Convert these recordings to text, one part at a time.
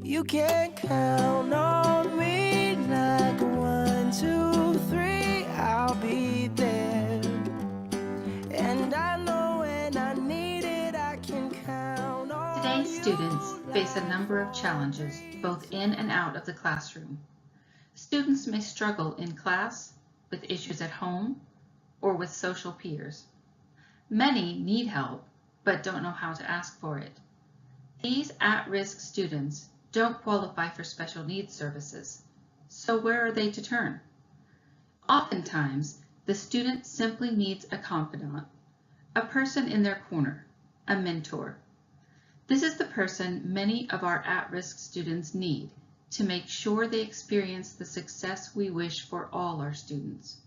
You can count on me like 1, 2, 3, I'll be there. And I know when I need it, I can count on Today's you students face a like number of challenges, both in and out of the classroom. Students may struggle in class, with issues at home, or with social peers. Many need help, but don't know how to ask for it. These at-risk students don't qualify for special needs services, so where are they to turn? Oftentimes, the student simply needs a confidant, a person in their corner, a mentor. This is the person many of our at-risk students need to make sure they experience the success we wish for all our students.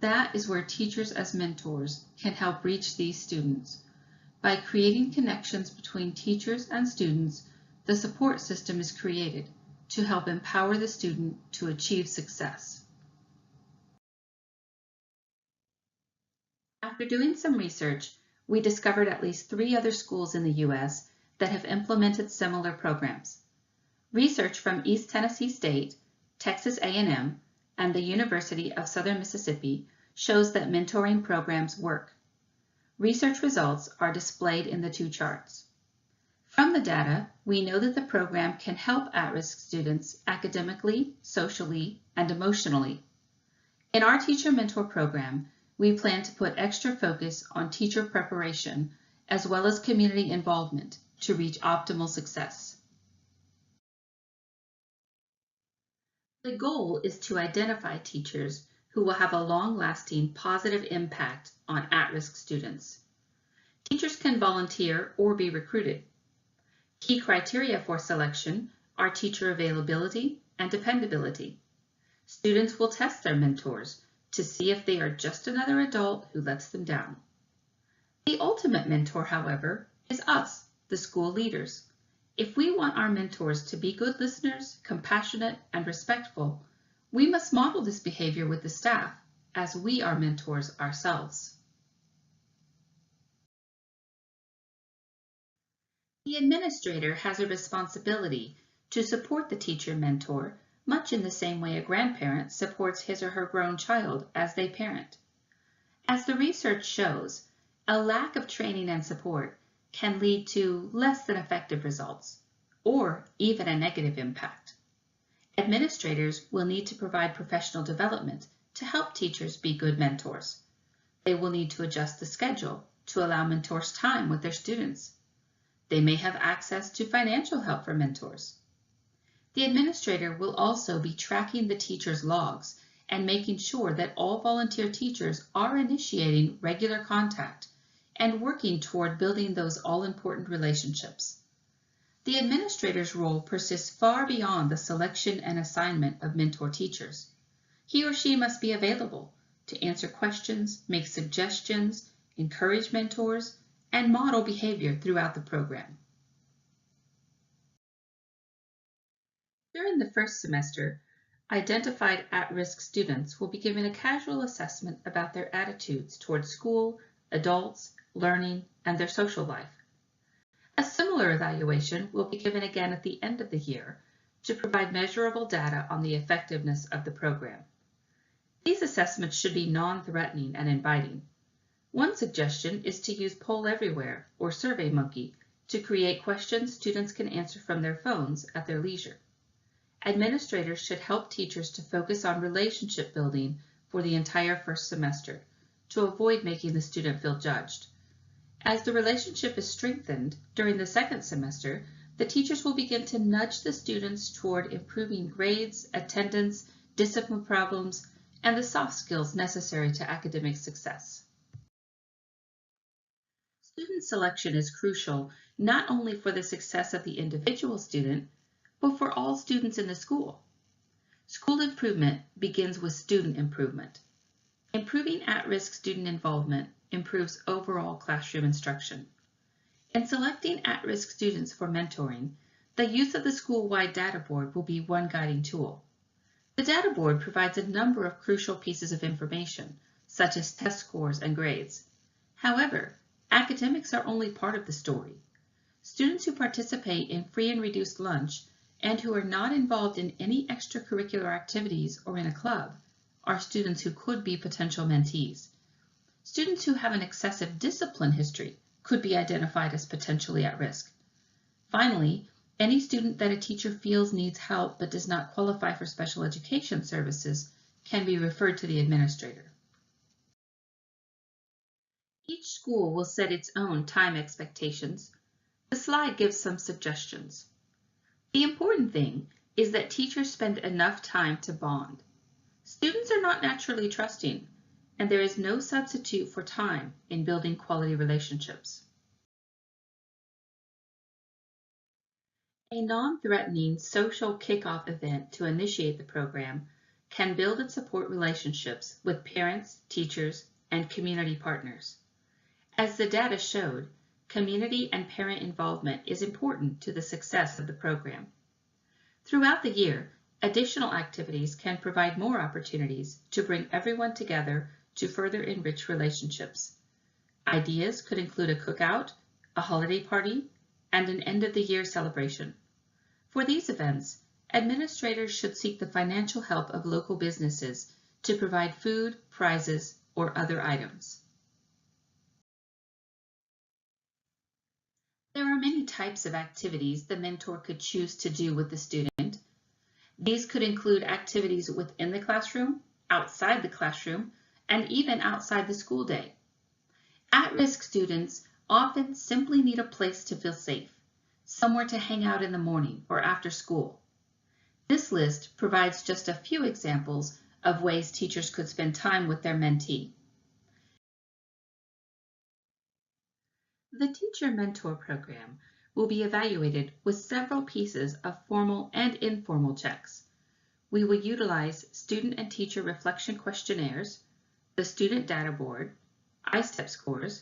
That is where teachers as mentors can help reach these students. By creating connections between teachers and students, the support system is created to help empower the student to achieve success. After doing some research, we discovered at least 3 other schools in the U.S. that have implemented similar programs. Research from East Tennessee State, Texas A&M, and the University of Southern Mississippi shows that mentoring programs work. Research results are displayed in the 2 charts. From the data, we know that the program can help at-risk students academically, socially, and emotionally. In our Teacher Mentor program, we plan to put extra focus on teacher preparation as well as community involvement to reach optimal success. The goal is to identify teachers who will have a long-lasting positive impact on at-risk students. Teachers can volunteer or be recruited. Key criteria for selection are teacher availability and dependability. Students will test their mentors to see if they are just another adult who lets them down. The ultimate mentor, however, is us, the school leaders. If we want our mentors to be good listeners, compassionate, and respectful, we must model this behavior with the staff, as we are mentors ourselves. The administrator has a responsibility to support the teacher mentor, much in the same way a grandparent supports his or her grown child as they parent. As the research shows, a lack of training and support can lead to less than effective results, or even a negative impact. Administrators will need to provide professional development to help teachers be good mentors. They will need to adjust the schedule to allow mentors time with their students. They may have access to financial help for mentors. The administrator will also be tracking the teacher's logs and making sure that all volunteer teachers are initiating regular contact and working toward building those all-important relationships. The administrator's role persists far beyond the selection and assignment of mentor teachers. He or she must be available to answer questions, make suggestions, encourage mentors, and model behavior throughout the program. During the first semester, identified at-risk students will be given a casual assessment about their attitudes toward school, adults, learning, and their social life. A similar evaluation will be given again at the end of the year to provide measurable data on the effectiveness of the program. These assessments should be non-threatening and inviting. One suggestion is to use Poll Everywhere or SurveyMonkey to create questions students can answer from their phones at their leisure. Administrators should help teachers to focus on relationship building for the entire first semester to avoid making the student feel judged. As the relationship is strengthened during the second semester, the teachers will begin to nudge the students toward improving grades, attendance, discipline problems, and the soft skills necessary to academic success. Student selection is crucial not only for the success of the individual student, but for all students in the school. School improvement begins with student improvement. Improving at-risk student involvement improves overall classroom instruction. In selecting at-risk students for mentoring, the use of the school-wide data board will be one guiding tool. The data board provides a number of crucial pieces of information, such as test scores and grades. However, academics are only part of the story. Students who participate in free and reduced lunch and who are not involved in any extracurricular activities or in a club are students who could be potential mentees. Students who have an excessive discipline history could be identified as potentially at risk. Finally, any student that a teacher feels needs help but does not qualify for special education services can be referred to the administrator. Each school will set its own time expectations. The slide gives some suggestions. The important thing is that teachers spend enough time to bond. Students are not naturally trusting, and there is no substitute for time in building quality relationships. A non-threatening social kickoff event to initiate the program can build and support relationships with parents, teachers, and community partners. As the data showed, community and parent involvement is important to the success of the program. Throughout the year, additional activities can provide more opportunities to bring everyone together to further enrich relationships. Ideas could include a cookout, a holiday party, and an end-of-the-year celebration. For these events, administrators should seek the financial help of local businesses to provide food, prizes, or other items. There are many types of activities the mentor could choose to do with the student. These could include activities within the classroom, outside the classroom, and even outside the school day. At-risk students often simply need a place to feel safe, somewhere to hang out in the morning or after school. This list provides just a few examples of ways teachers could spend time with their mentee. The Teacher Mentor Program will be evaluated with several pieces of formal and informal checks. We will utilize student and teacher reflection questionnaires, the Student Data Board, I-STEP scores,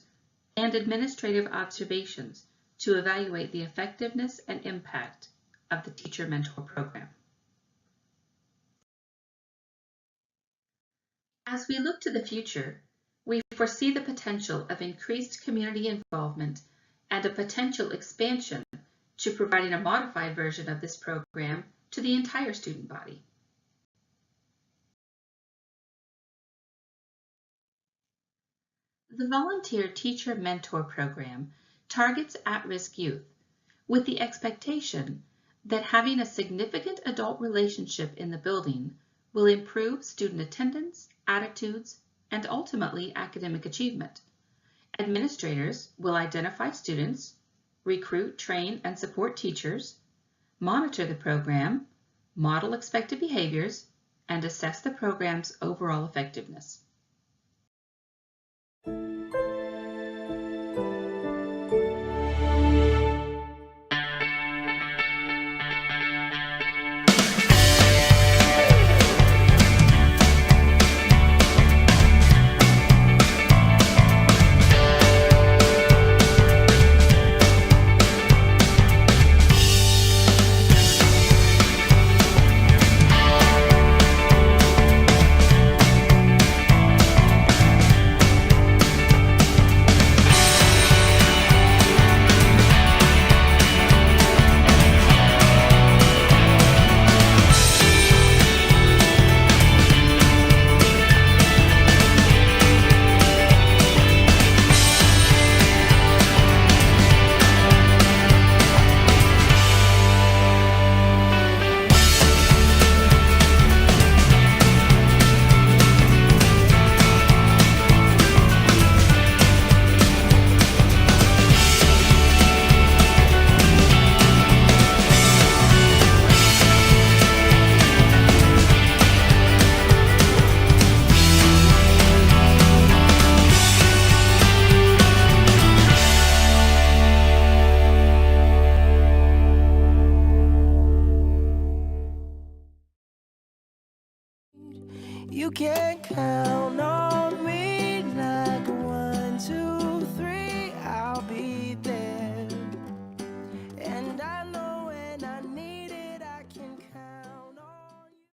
and administrative observations to evaluate the effectiveness and impact of the Teacher Mentor Program. As we look to the future, we foresee the potential of increased community involvement and a potential expansion to providing a modified version of this program to the entire student body. The Volunteer Teacher Mentor Program targets at-risk youth with the expectation that having a significant adult relationship in the building will improve student attendance, attitudes, and ultimately academic achievement. Administrators will identify students, recruit, train, and support teachers, monitor the program, model expected behaviors, and assess the program's overall effectiveness. You can count on me like 1, 2,